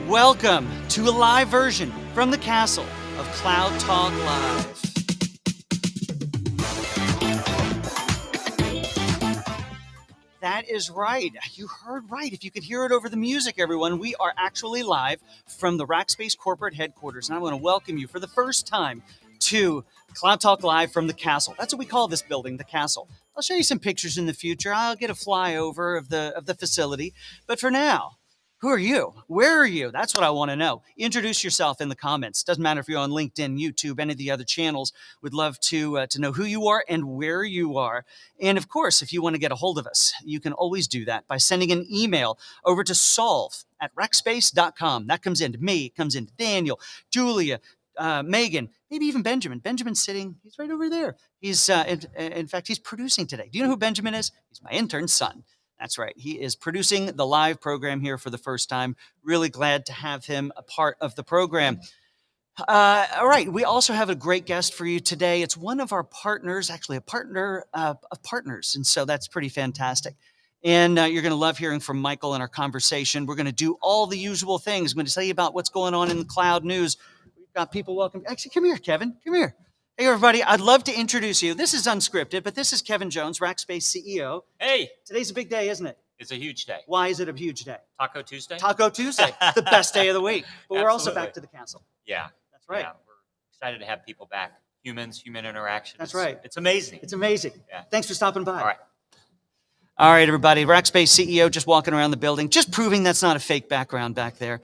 Welcome to a live version from the castle of Cloud Talk Live. That is right. You heard right. If you could hear it over the music, everyone, we are actually live from the Rackspace corporate headquarters. And I want to welcome you for the first time to Cloud Talk Live from the castle. That's what we call this building, the castle. I'll show you some pictures in the future. I'll get a flyover of the facility. But for now, who are you? Where are you? That's what I want to know. Introduce yourself in the comments. Doesn't matter if you're on LinkedIn, YouTube, any of the other channels. We'd love to know who you are and where you are. And of course, if you want to get a hold of us, you can always do that by sending an email over to solve@rackspace.com. That comes into me, comes into Daniel, Julia, Megan, maybe even Benjamin. Benjamin's sitting, he's right over there. He's, in fact, he's producing today. Do you know who Benjamin is? He's my intern's son. That's right. He is producing the live program here for the first time. Really glad to have him a part of the program. All right. We also have a great guest for you today. It's one of our partners, actually a partner of partners. And so that's pretty fantastic. And you're going to love hearing from Michael in our conversation. We're going to do all the usual things. I'm going to tell you about what's going on in the cloud news. We've got people welcome. Actually, come here, Kevin. Come here. Hey, everybody. I'd love to introduce you. This is unscripted, but this is Kevin Jones, Rackspace CEO. Hey. Today's a big day, isn't it? It's a huge day. Why is it a huge day? Taco Tuesday? Taco Tuesday, the best day of the week. But we're also back to the castle. Yeah. That's right. Yeah, we're excited to have people back. Humans, human interaction. That's right. It's amazing. It's amazing. Yeah. Thanks for stopping by. All right. All right, everybody. Rackspace CEO just walking around the building, just proving that's not a fake background back there.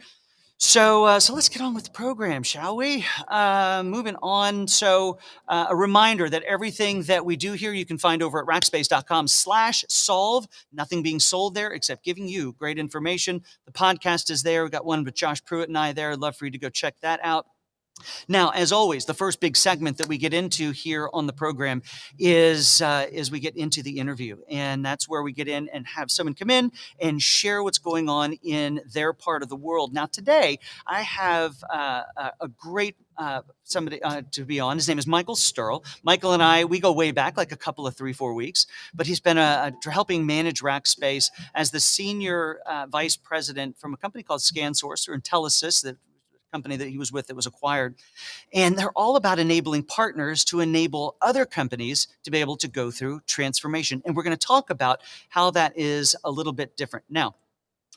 So let's get on with the program, shall we? Moving on. So a reminder that everything that we do here, you can find over at rackspace.com/solve. Nothing being sold there except giving you great information. The podcast is there. We've got one with Josh Pruitt and I there. I'd love for you to go check that out. Now, as always, the first big segment that we get into here on the program is we get into the interview. And that's where we get in and have someone come in and share what's going on in their part of the world. Now, today, I have a great somebody to be on. His name is Michael Sterl. Michael and I, we go way back, like a couple of 3-4 weeks, but he's been helping manage Rackspace as the senior vice president from a company called ScanSource or Intelisys, that company that he was with that was acquired. And they're all about enabling partners to enable other companies to be able to go through transformation. And we're going to talk about how that is a little bit different. Now,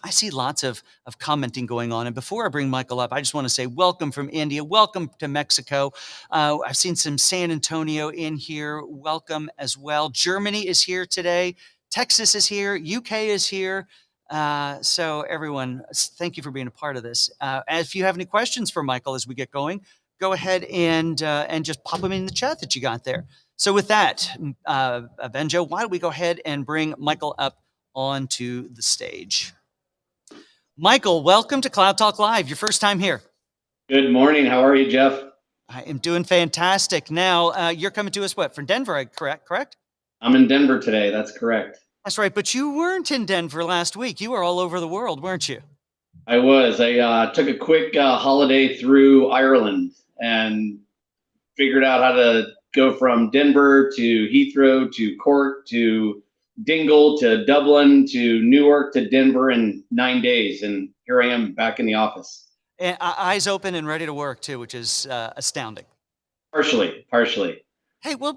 I see lots of commenting going on. And before I bring Michael up, I just want to say welcome from India. Welcome to Mexico. I've seen some San Antonio in here. Welcome as well. Germany is here today. Texas is here. UK is here. So everyone, thank you for being a part of this. If you have any questions for Michael as we get going, go ahead and just pop them in the chat that you got there. So with that, Benjo, why don't we go ahead and bring Michael up onto the stage? Michael, welcome to Cloud Talk Live. Your first time here. Good morning. How are you, Jeff? I am doing fantastic. Now, you're coming to us, from Denver, correct? I'm in Denver today. That's correct. That's right. But you weren't in Denver last week. You were all over the world, weren't you? I was. I took a quick holiday through Ireland and figured out how to go from Denver to Heathrow to Cork to Dingle to Dublin to Newark to Denver in 9 days. And here I am back in the office. And eyes open and ready to work, too, which is astounding. Partially. Hey, well,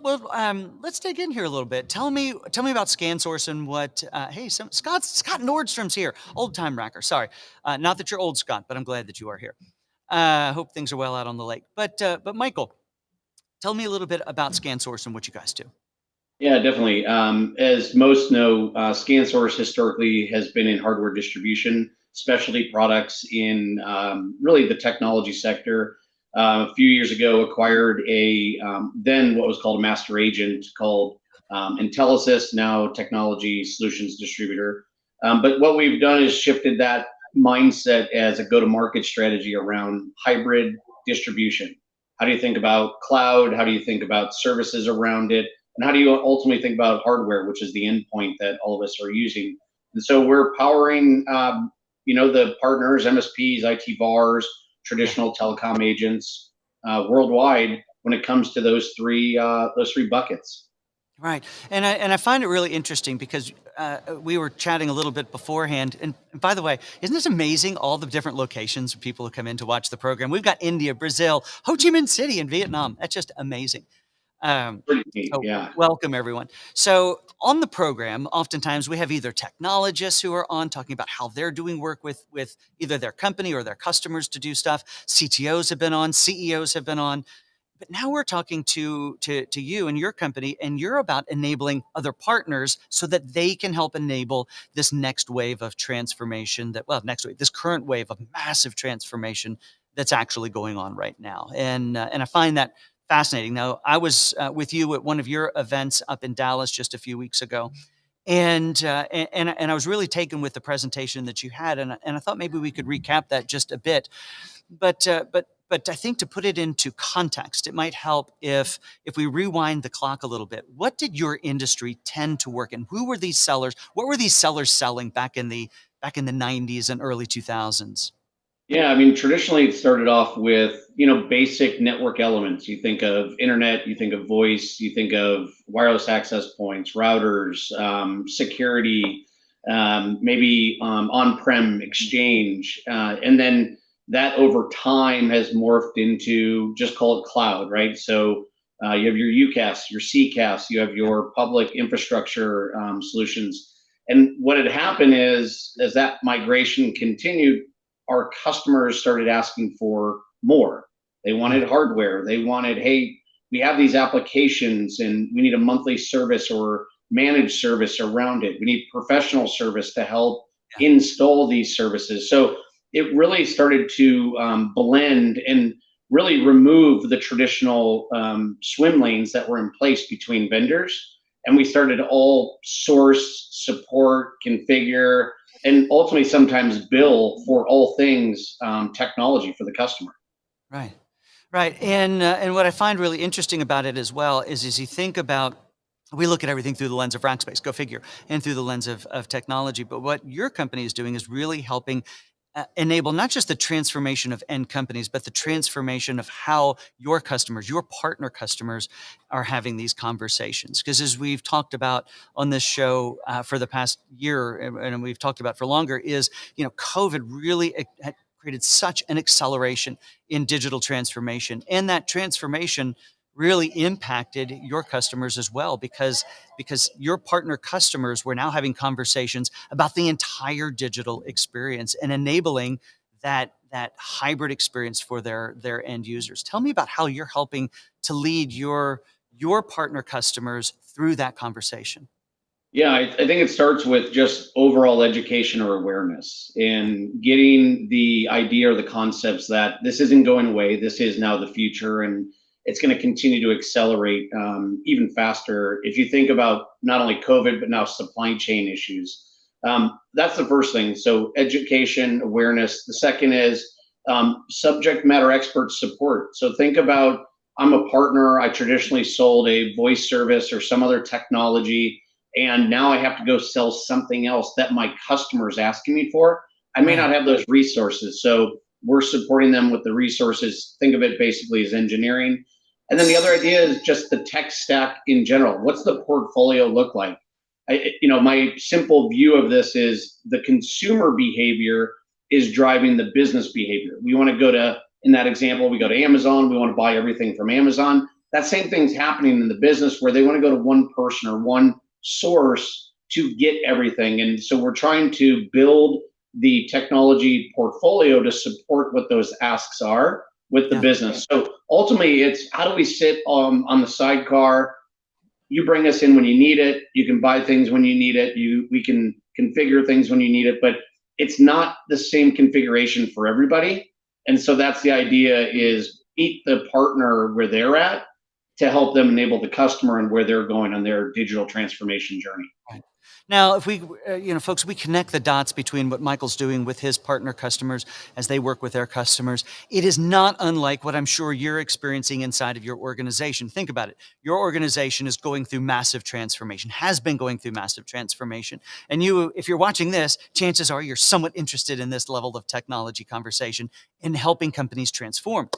let's dig in here a little bit. Tell me about ScanSource and what. Scott Nordstrom's here, old time racker. Sorry, not that you're old, Scott, but I'm glad that you are here. Hope things are well out on the lake. But Michael, tell me a little bit about ScanSource and what you guys do. Yeah, definitely. As most know, ScanSource historically has been in hardware distribution, specialty products in really the technology sector. A few years ago, acquired then what was called a master agent called Intelisys, now technology solutions distributor. But what we've done is shifted that mindset as a go-to-market strategy around hybrid distribution. How do you think about cloud? How do you think about services around it? And how do you ultimately think about hardware, which is the endpoint that all of us are using? And so we're powering, the partners, MSPs, IT VARs, traditional telecom agents worldwide when it comes to those three buckets. Right. And I find it really interesting because we were chatting a little bit beforehand. And by the way, isn't this amazing? All the different locations people who come in to watch the program. We've got India, Brazil, Ho Chi Minh City, and Vietnam. That's just amazing. Um, Pretty neat, so yeah. welcome everyone. So on the program, oftentimes we have either technologists who are on talking about how they're doing work with either their company or their customers to do stuff. CTOs have been on, CEOs have been on. But now we're talking to you and your company, and you're about enabling other partners so that they can help enable this next wave of transformation next wave, this current wave of massive transformation that's actually going on right now. And I find that fascinating. Now, I was with you at one of your events up in Dallas just a few weeks ago, and I was really taken with the presentation that you had, and I thought maybe we could recap that just a bit. But I think to put it into context, it might help if we rewind the clock a little bit. What did your industry tend to work in? Who were these sellers? What were these sellers selling back in the 90s and early 2000s? Yeah, I mean, traditionally it started off with, basic network elements. You think of internet, you think of voice, you think of wireless access points, routers, security, maybe on-prem exchange. And then that over time has morphed into just call it cloud, right? So you have your UCAS, your CCAS, you have Yeah, your public infrastructure solutions. And what had happened is, as that migration continued, our customers started asking for more. They right, wanted hardware. They wanted, hey, we have these applications and we need a monthly service or managed service around it. We need professional service to help yeah, install these services. So it really started to blend and really remove the traditional swim lanes that were in place between vendors. And we started to all source, support, configure, and ultimately sometimes bill for all things technology for the customer. right. Right, and what I find really interesting about it as well is as you think about, we look at everything through the lens of Rackspace, go figure, and through the lens of technology. But what your company is doing is really helping enable not just the transformation of end companies, but the transformation of how your customers, your partner customers, are having these conversations. Because as we've talked about on this show for the past year, and we've talked about for longer, is COVID really had created such an acceleration in digital transformation, and that transformation really impacted your customers as well because your partner customers were now having conversations about the entire digital experience and enabling that hybrid experience for their end users. Tell me about how you're helping to lead your partner customers through that conversation. Yeah, I think it starts with just overall education or awareness and getting the idea or the concepts that this isn't going away. This is now the future, and it's going to continue to accelerate even faster. If you think about not only COVID, but now supply chain issues, that's the first thing. So, education, awareness. The second is subject matter expert support. So, think about I'm a partner, I traditionally sold a voice service or some other technology, and now I have to go sell something else that my customer is asking me for. I may not Right. have those resources, so we're supporting them with the resources. Think of it basically as engineering. And then the other idea is just the tech stack in general. What's the portfolio look like? My simple view of this is the consumer behavior is driving the business behavior. We want to go to, in that example, we go to Amazon, we want to buy everything from Amazon. That same thing's happening in the business where they want to go to one person or one source to get everything. And so we're trying to build the technology portfolio to support what those asks are with the Yeah. business. So ultimately, it's how do we sit on the sidecar? You bring us in when you need it. You can buy things when you need it. We can configure things when you need it, but it's not the same configuration for everybody. And so that's the idea: is meet the partner where they're at to help them enable the customer and where they're going on their digital transformation journey. Right. Now, if we, folks, we connect the dots between what Michael's doing with his partner customers as they work with their customers. It is not unlike what I'm sure you're experiencing inside of your organization. Think about it. Your organization is going through massive transformation, has been going through massive transformation. And you, if you're watching this, chances are you're somewhat interested in this level of technology conversation in helping companies transform.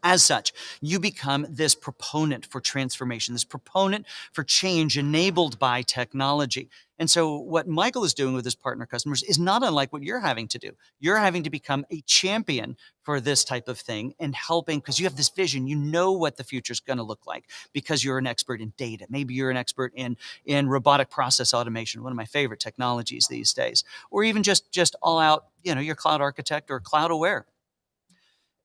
As such, you become this proponent for transformation, this proponent for change enabled by technology. And so what Michael is doing with his partner customers is not unlike what you're having to do. You're having to become a champion for this type of thing and helping, because you have this vision, you know what the future is going to look like because you're an expert in data. Maybe you're an expert in robotic process automation, one of my favorite technologies these days, or even just all out, you're cloud architect or cloud aware.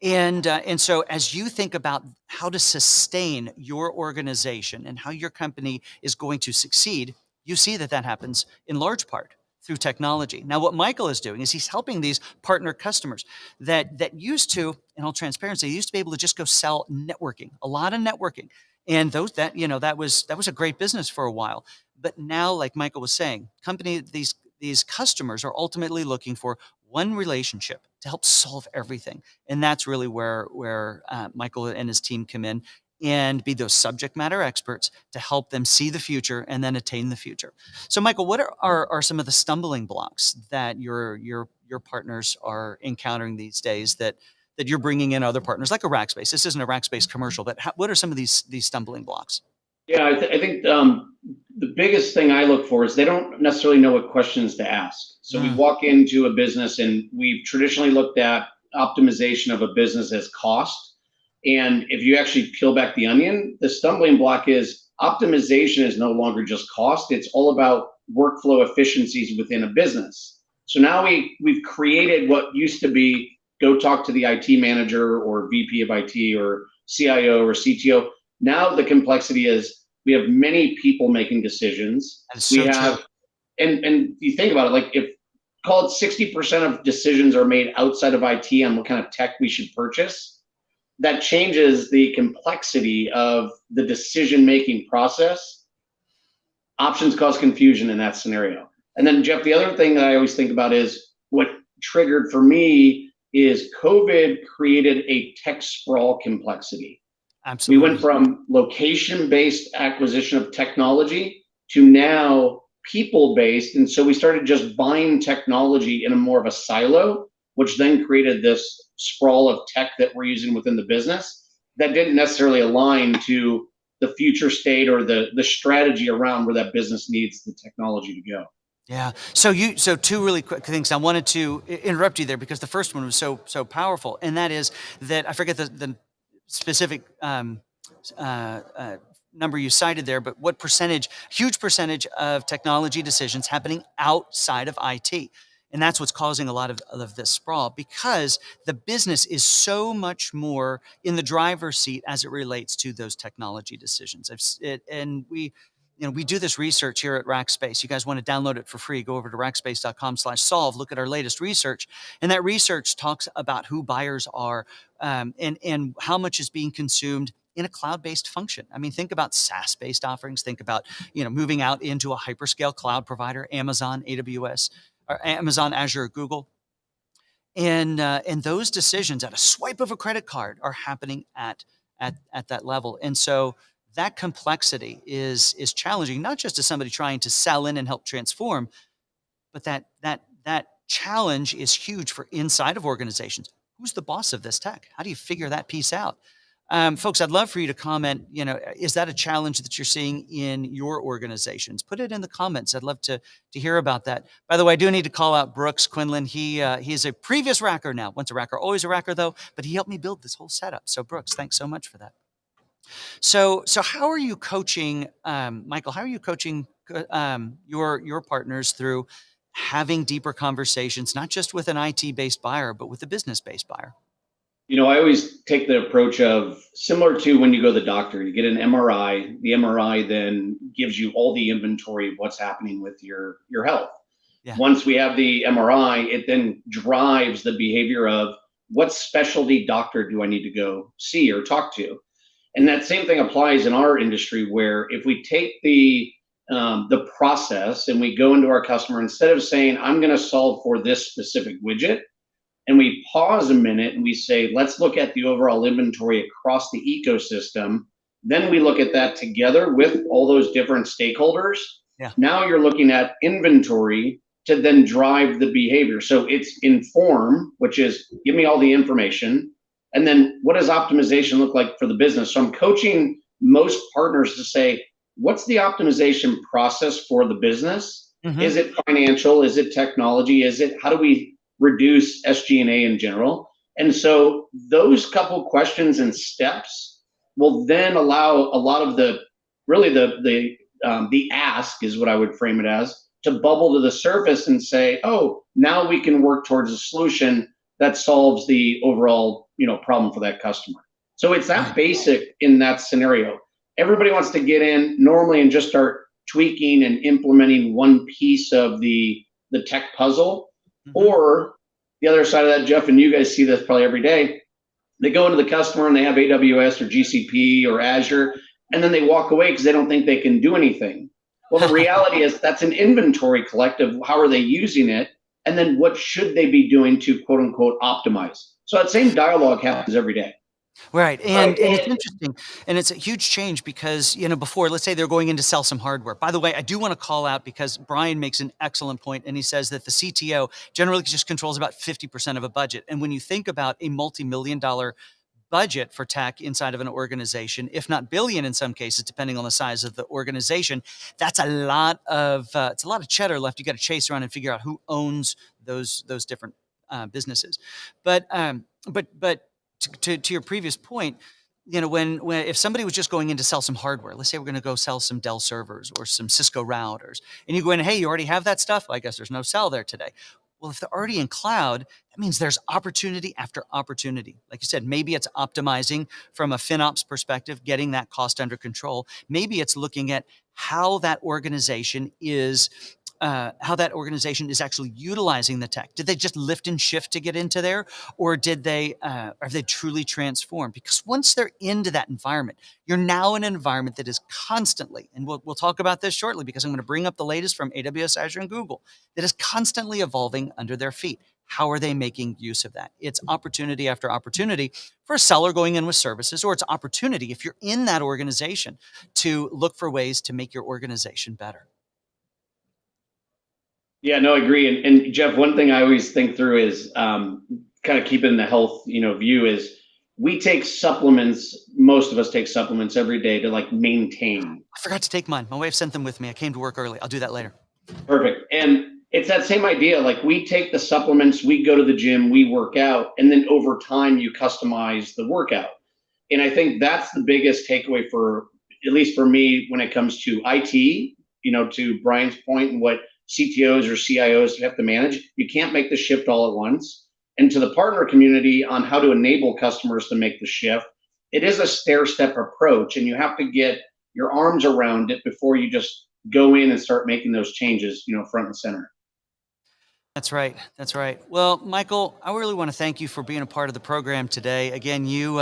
And so as you think about how to sustain your organization and how your company is going to succeed, you see that happens in large part through technology. Now, what Michael is doing is he's helping these partner customers that used to, in all transparency, used to be able to just go sell networking, a lot of networking. And that was a great business for a while. But now, like Michael was saying, these customers are ultimately looking for one relationship to help solve everything. And that's really where Michael and his team come in and be those subject matter experts to help them see the future and then attain the future. So, Michael, what are some of the stumbling blocks that your partners are encountering these days that you're bringing in other partners, like a Rackspace? This isn't a Rackspace commercial, but what are some of these stumbling blocks? Yeah, I think the biggest thing I look for is they don't necessarily know what questions to ask. So we walk into a business and we've traditionally looked at optimization of a business as cost. And if you actually peel back the onion, the stumbling block is optimization is no longer just cost. It's all about workflow efficiencies within a business. So now we've created what used to be go talk to the IT manager or VP of IT or CIO or CTO. Now the complexity is we have many people making decisions. So we have, and you think about it, like if call it 60% of decisions are made outside of IT on what kind of tech we should purchase, that changes the complexity of the decision-making process. Options cause confusion in that scenario. And then Jeff, the other thing that I always think about is what triggered for me is COVID created a tech sprawl complexity. Absolutely. We went from location-based acquisition of technology to now people-based. And so we started just buying technology in a more of a silo, which then created this sprawl of tech that we're using within the business that didn't necessarily align to the future state or the strategy around where that business needs the technology to go. Yeah. So two really quick things. I wanted to interrupt you there because the first one was so powerful, and that is that I forget the specific number you cited there, but what huge percentage of technology decisions happening outside of IT. And that's what's causing a lot of this sprawl, because the business is so much more in the driver's seat as it relates to those technology decisions. And we do this research here at Rackspace. You guys want to download it for free, go over to rackspace.com/solve, look at our latest research. And that research talks about who buyers are and how much is being consumed in a cloud-based function. I mean, think about SaaS-based offerings. Think about, moving out into a hyperscale cloud provider, Amazon, AWS, or Amazon, Azure, Google. And those decisions at a swipe of a credit card are happening at that level. And so that complexity is challenging, not just to somebody trying to sell in and help transform, but that challenge is huge for inside of organizations. Who's the boss of this tech? How do you figure that piece out? Folks, I'd love for you to comment, is that a challenge that you're seeing in your organizations? Put it in the comments. I'd love to hear about that. By the way, I do need to call out Brooks Quinlan. He's a previous Racker now. Once a Racker, always a Racker though, but he helped me build this whole setup. So Brooks, thanks so much for that. So how are you coaching, Michael, how are you coaching your partners through having deeper conversations, not just with an IT-based buyer, but with a business-based buyer? I always take the approach of similar to when you go to the doctor, you get an MRI. The MRI then gives you all the inventory of what's happening with your health. Yeah. Once we have the MRI, it then drives the behavior of what specialty doctor do I need to go see or talk to? And that same thing applies in our industry, where if we take the process and we go into our customer, instead of saying, I'm going to solve for this specific widget, and we pause a minute and we say, let's look at the overall inventory across the ecosystem. Then we look at that together with all those different stakeholders. Yeah. Now you're looking at inventory to then drive the behavior. So it's inform, which is give me all the information. And then what does optimization look like for the business? So I'm coaching most partners to say, what's the optimization process for the business? Mm-hmm. Is it financial? Is it technology? Is it how do we reduce SG&A in general? And so those couple questions and steps will then allow a lot of the really the ask is what I would frame it as to bubble to the surface and say, oh, now we can work towards a solution that solves the overall problem for that customer. So it's that Right. basic in that scenario. Everybody wants to get in normally and just start tweaking and implementing one piece of the tech puzzle, Mm-hmm. or the other side of that, Jeff, and you guys see this probably every day. They go into the customer and they have AWS or GCP or Azure, and then they walk away because they don't think they can do anything. Well, the reality is that's an inventory collective. How are they using it? And then what should they be doing to quote unquote optimize? So that same dialogue happens every day. Right. And it's interesting. And it's a huge change because, before, let's say they're going in to sell some hardware. By the way, I do want to call out because Brian makes an excellent point, and he says that the CTO generally just controls about 50% of a budget. And when you think about a multi-million dollar budget for tech inside of an organization, if not billion in some cases, depending on the size of the organization, that's a lot of it's a lot of cheddar left. You got to chase around and figure out who owns those different businesses. But to your previous point, when if somebody was just going in to sell some hardware, let's say we're going to go sell some Dell servers or some Cisco routers, and you go in, hey, you already have that stuff. Well, I guess there's no sell there today. Well, if they're already in cloud, that means there's opportunity after opportunity. Like you said, maybe it's optimizing from a FinOps perspective, getting that cost under control. Maybe it's looking at how that organization is actually utilizing the tech. Did they just lift and shift to get into there, or did they have they truly transformed? Because once they're into that environment, you're now in an environment that is constantly, and we'll talk about this shortly because I'm going to bring up the latest from AWS, Azure, and Google, that is constantly evolving under their feet. How are they making use of that? It's opportunity after opportunity for a seller going in with services, or it's opportunity if you're in that organization to look for ways to make your organization better. Yeah, no, I agree. And Jeff, one thing I always think through is kind of keeping the health, view is we take supplements. Most of us take supplements every day to like maintain. I forgot to take mine. My wife sent them with me. I came to work early. I'll do that later. Perfect. And it's that same idea. Like we take the supplements, we go to the gym, we work out, and then over time you customize the workout. And I think that's the biggest takeaway for, at least for me, when it comes to IT, to Brian's point and what CTOs or CIOs have to manage. You can't make the shift all at once. And to the partner community on how to enable customers to make the shift, it is a stair step approach, and you have to get your arms around it before you just go in and start making those changes, front and center. That's right. That's right. Well, Michael, I really want to thank you for being a part of the program today. Again, you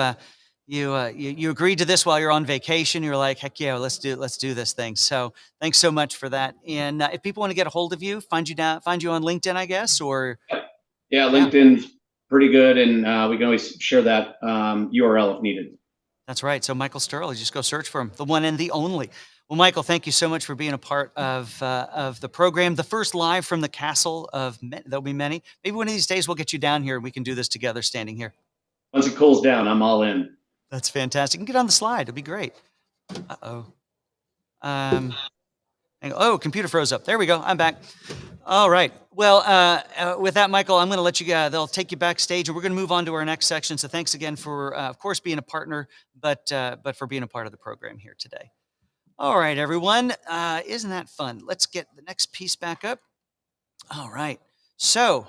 agreed to this while you're on vacation. You were like, heck yeah, let's do this thing. So thanks so much for that. And if people want to get a hold of you, find you on LinkedIn, I guess, or Yeah, yeah, LinkedIn's pretty good, and we can always share that URL if needed. that's right. So Michael Sterl, you just go search for him, the one and the only. Well, Michael, thank you so much for being a part of the program. The first live from the castle of there'll be many. Maybe one of these days we'll get you down here and we can do this together, standing here. Once it cools down, I'm all in. That's fantastic. You can get on the slide. It'll be great. Uh-oh. Um, computer froze up. There we go. I'm back. All right. Well, with that, Michael, I'm going to let you go. They'll take you backstage, and we're going to move on to our next section. So thanks again for, of course, being a partner, but for being a part of the program here today. All right, everyone. Isn't that fun? Let's get the next piece back up. All right. So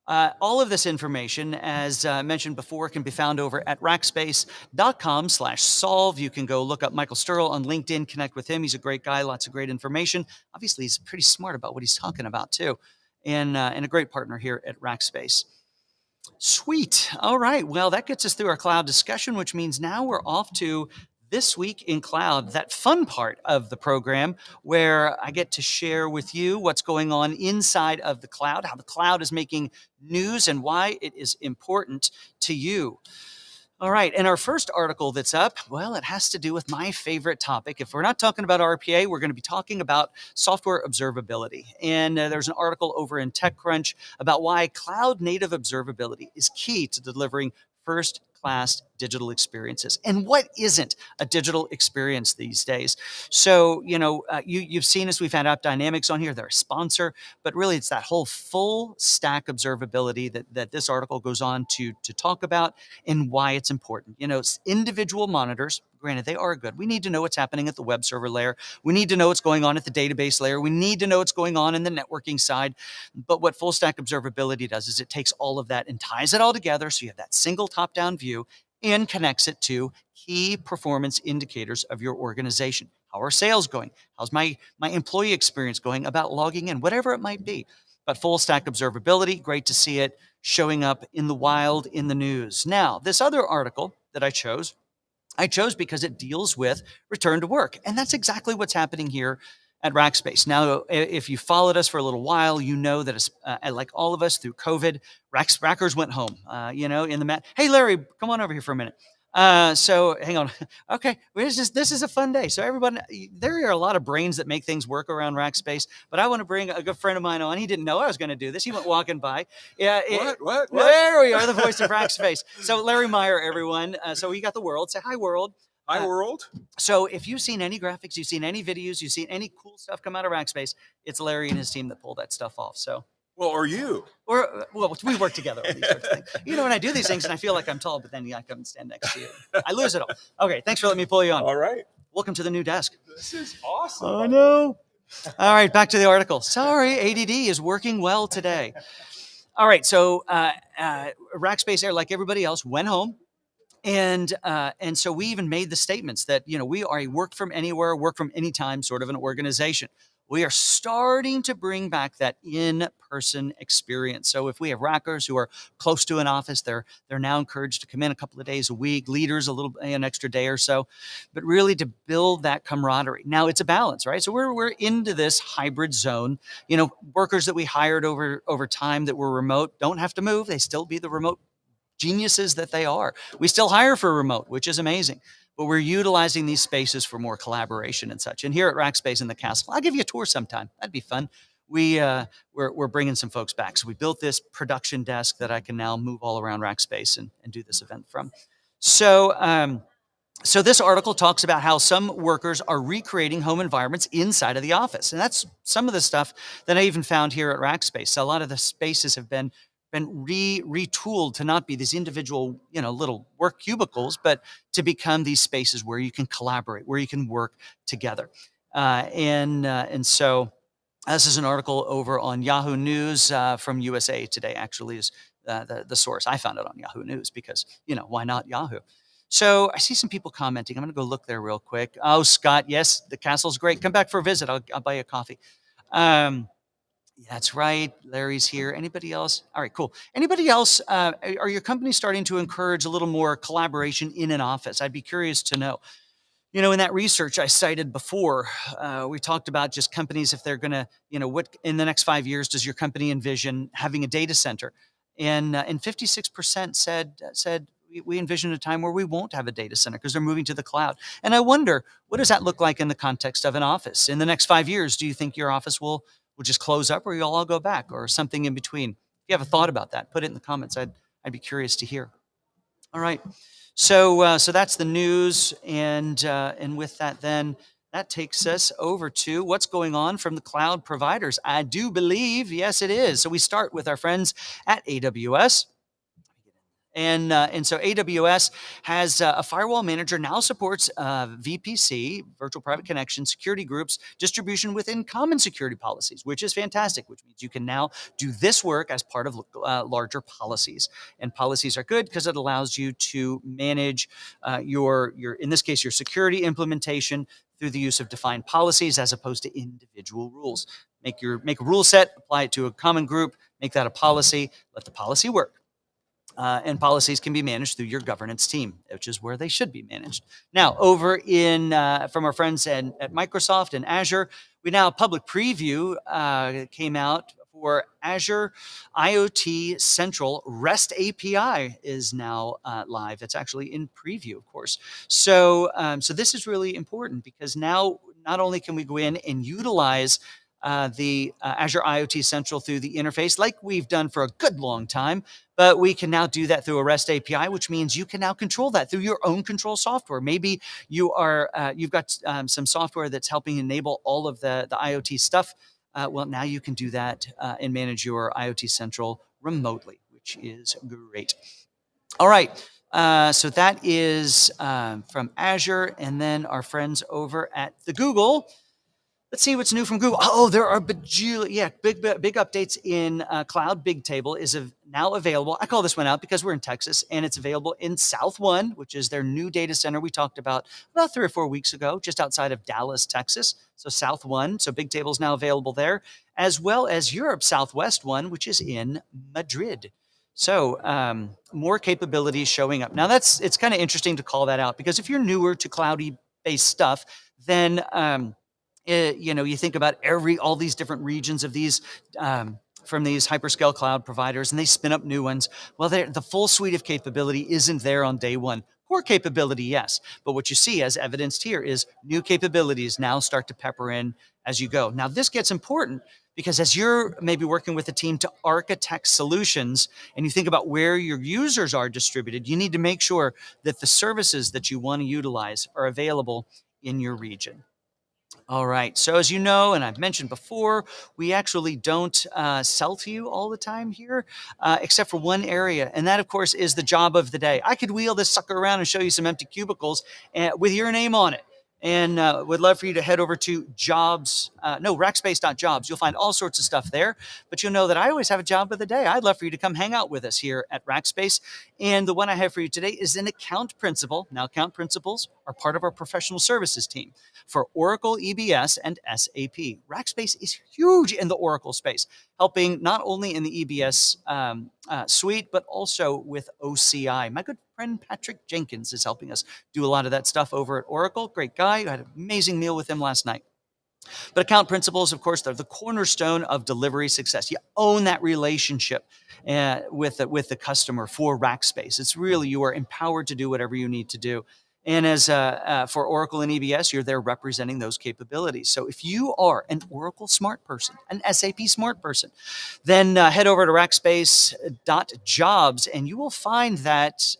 all of this information, as mentioned before, can be found over at rackspace.com/solve. You can go look up Michael Sterl on LinkedIn, connect with him. He's a great guy, lots of great information. Obviously, he's pretty smart about what he's talking about, too, and a great partner here at Rackspace. Sweet. All right. Well, that gets us through our cloud discussion, which means now we're off to This Week in Cloud, that fun part of the program where I get to share with you what's going on inside of the cloud, how the cloud is making news, and why it is important to you. All right, and our first article that's up, well, it has to do with my favorite topic. If we're not talking about RPA, we're going to be talking about software observability. And there's an article over in TechCrunch about why cloud native observability is key to delivering first world-class digital experiences. And what isn't a digital experience these days? So, you've seen us, we've had App Dynamics on here, they're a sponsor, but really it's that whole full stack observability that this article goes on to talk about and why it's important. Individual monitors, granted, they are good. We need to know what's happening at the web server layer. We need to know what's going on at the database layer. We need to know what's going on in the networking side. But what full stack observability does is it takes all of that and ties it all together so you have that single top-down view and connects it to key performance indicators of your organization. How are sales going? How's my employee experience going about logging in? Whatever it might be. But full stack observability, great to see it showing up in the wild in the news. Now, this other article that I chose because it deals with return to work. And that's exactly what's happening here at Rackspace. Now, if you followed us for a little while, you know that like all of us through COVID, Rackers went home, in the mat. Hey, Larry, come on over here for a minute. So hang on. Okay. This is a fun day. So everyone, there are a lot of brains that make things work around Rackspace, but I want to bring a good friend of mine on. He didn't know I was going to do this. He went walking by. Yeah. What? There we are. The voice of Rackspace. So Larry Meyer, everyone. So we got the world. Say hi, world. Hi, world. So if you've seen any graphics, you've seen any videos, you've seen any cool stuff come out of Rackspace, it's Larry and his team that pull that stuff off. So. Well, are you? We work together on these sorts of things. When I do these things and I feel like I'm tall, but then I come and stand next to you. I lose it all. Okay, thanks for letting me pull you on. All right. Welcome to the new desk. This is awesome. I know. All right, back to the article. Sorry, ADD is working well today. All right, so Rackspace Air, like everybody else, went home. And so we even made the statements that, we are a work from anywhere, work from anytime sort of an organization. We are starting to bring back that in-person experience. So if we have Rackers who are close to an office, they're now encouraged to come in a couple of days a week, leaders an extra day or so, but really to build that camaraderie. Now it's a balance, right? So we're into this hybrid zone. Workers that we hired over time that were remote don't have to move. They still be the remote geniuses that they are. We still hire for remote, which is amazing. But we're utilizing these spaces for more collaboration and such. And here at Rackspace in the Castle, I'll give you a tour sometime. That'd be fun. We're bringing some folks back. So we built this production desk that I can now move all around Rackspace and do this event from. So this article talks about how some workers are recreating home environments inside of the office. And that's some of the stuff that I even found here at Rackspace. So a lot of the spaces have been retooled to not be these individual, little work cubicles, but to become these spaces where you can collaborate, where you can work together. And so this is an article over on Yahoo News from USA Today, actually, is the source. I found it on Yahoo News because, why not Yahoo? So I see some people commenting. I'm going to go look there real quick. Oh, Scott, yes, the castle's great. Come back for a visit. I'll buy you a coffee. That's right. Larry's here. Anybody else? All right, cool. Anybody else? Are your companies starting to encourage a little more collaboration in an office? I'd be curious to know. In that research I cited before, we talked about just companies, if they're going to, what in the next 5 years does your company envision having a data center? And 56% said we envision a time where we won't have a data center because they're moving to the cloud. And I wonder, what does that look like in the context of an office? In the next 5 years, do you think your office will just close up, or you'll all go back, or something in between? If you have a thought about that, put it in the comments. I'd be curious to hear. All right. So that's the news. And with that, then that takes us over to what's going on from the cloud providers. I do believe, yes, it is. So we start with our friends at AWS. And so AWS has a firewall manager now supports VPC, virtual private connection, security groups, distribution within common security policies, which is fantastic, which means you can now do this work as part of larger policies. And policies are good because it allows you to manage your, in this case, your security implementation through the use of defined policies as opposed to individual rules. Make a rule set, apply it to a common group, make that a policy, let the policy work. And policies can be managed through your governance team, which is where they should be managed. Now, over from our friends at Microsoft and Azure, we now public preview came out for Azure IoT Central REST API is now live. It's actually in preview, of course. So this is really important because now not only can we go in and utilize the Azure IoT Central through the interface, like we've done for a good long time. But we can now do that through a REST API, which means you can now control that through your own control software. Maybe you've got some software that's helping enable all of the IoT stuff. Well, now you can do that and manage your IoT Central remotely, which is great. All right. So that is from Azure, and then our friends over at the Google. Let's see what's new from Google. Oh, there are big updates in Cloud. Bigtable is now available. I call this one out because we're in Texas, and it's available in South One, which is their new data center we talked about 3 or 4 weeks ago, just outside of Dallas, Texas. So South One. So Bigtable is now available there, as well as Europe Southwest One, which is in Madrid. So more capabilities showing up. Now it's kind of interesting to call that out because if you're newer to cloudy-based stuff, then you think about all these different regions of these from these hyperscale cloud providers, and they spin up new ones. Well, the full suite of capability isn't there on day one. Core capability, yes, but what you see as evidenced here is new capabilities now start to pepper in as you go. Now, this gets important because as you're maybe working with a team to architect solutions and you think about where your users are distributed, you need to make sure that the services that you want to utilize are available in your region. All right. So as you know, and I've mentioned before, we actually don't sell to you all the time here, except for one area. And that, of course, is the job of the day. I could wheel this sucker around and show you some empty cubicles with your name on it. And would love for you to head over to Rackspace.jobs. You'll find all sorts of stuff there. But you'll know that I always have a job of the day. I'd love for you to come hang out with us here at Rackspace. And the one I have for you today is an account principal. Now, account principals are part of our professional services team for Oracle, EBS, and SAP. Rackspace is huge in the Oracle space, helping not only in the EBS suite, but also with OCI. My good friend Patrick Jenkins is helping us do a lot of that stuff over at Oracle. Great guy. I had an amazing meal with him last night. But account principals, of course, they're the cornerstone of delivery success. You own that relationship with the customer for Rackspace. It's really, you are empowered to do whatever you need to do. And as for Oracle and EBS, you're there representing those capabilities. So if you are an Oracle smart person, an SAP smart person, then head over to Rackspace.jobs and you will find that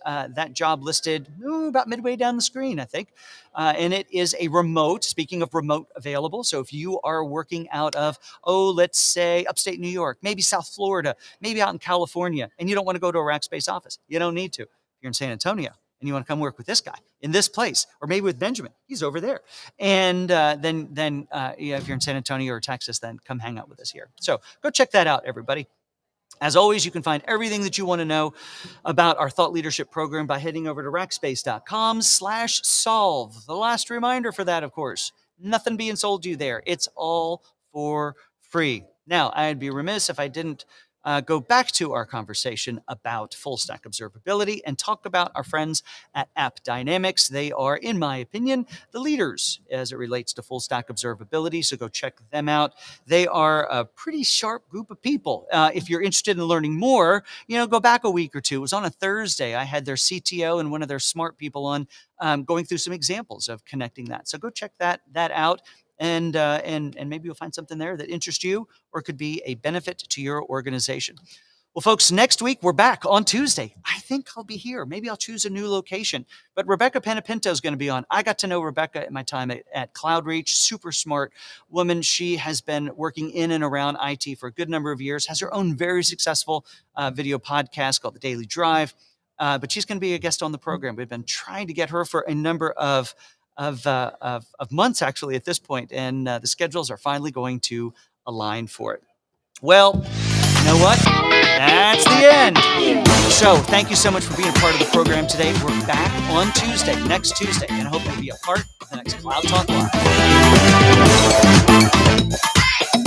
job listed about midway down the screen, I think. And it is a remote, speaking of remote available. So if you are working out of, let's say upstate New York, maybe South Florida, maybe out in California, and you don't want to go to a Rackspace office, you don't need to. If you're in San Antonio, and you want to come work with this guy in this place, or maybe with Benjamin, he's over there. And then if you're in San Antonio or Texas, then come hang out with us here. So go check that out, everybody. As always, you can find everything that you want to know about our thought leadership program by heading over to rackspace.com/solve. The last reminder for that, of course, nothing being sold to you there. It's all for free. Now, I'd be remiss if I didn't go back to our conversation about full stack observability and talk about our friends at App Dynamics. They are, in my opinion, the leaders as it relates to full stack observability. So go check them out. They are a pretty sharp group of people. If you're interested in learning more, go back a week or two. It was on a Thursday. I had their CTO and one of their smart people on going through some examples of connecting that. So go check that out. And maybe you'll find something there that interests you or could be a benefit to your organization. Well, folks, next week we're back on Tuesday. I think I'll be here. Maybe I'll choose a new location. But Rebecca Penapinto is going to be on. I got to know Rebecca at my time at CloudReach. Super smart woman. She has been working in and around IT for a good number of years, has her own very successful video podcast called The Daily Drive. But she's going to be a guest on the program. We've been trying to get her for a number of months, actually, at this point, and the schedules are finally going to align for it. Well, you know what? That's the end. So thank you so much for being a part of the program today. We're back on Tuesday, next Tuesday, and I hope you'll be a part of the next Cloud Talk Live.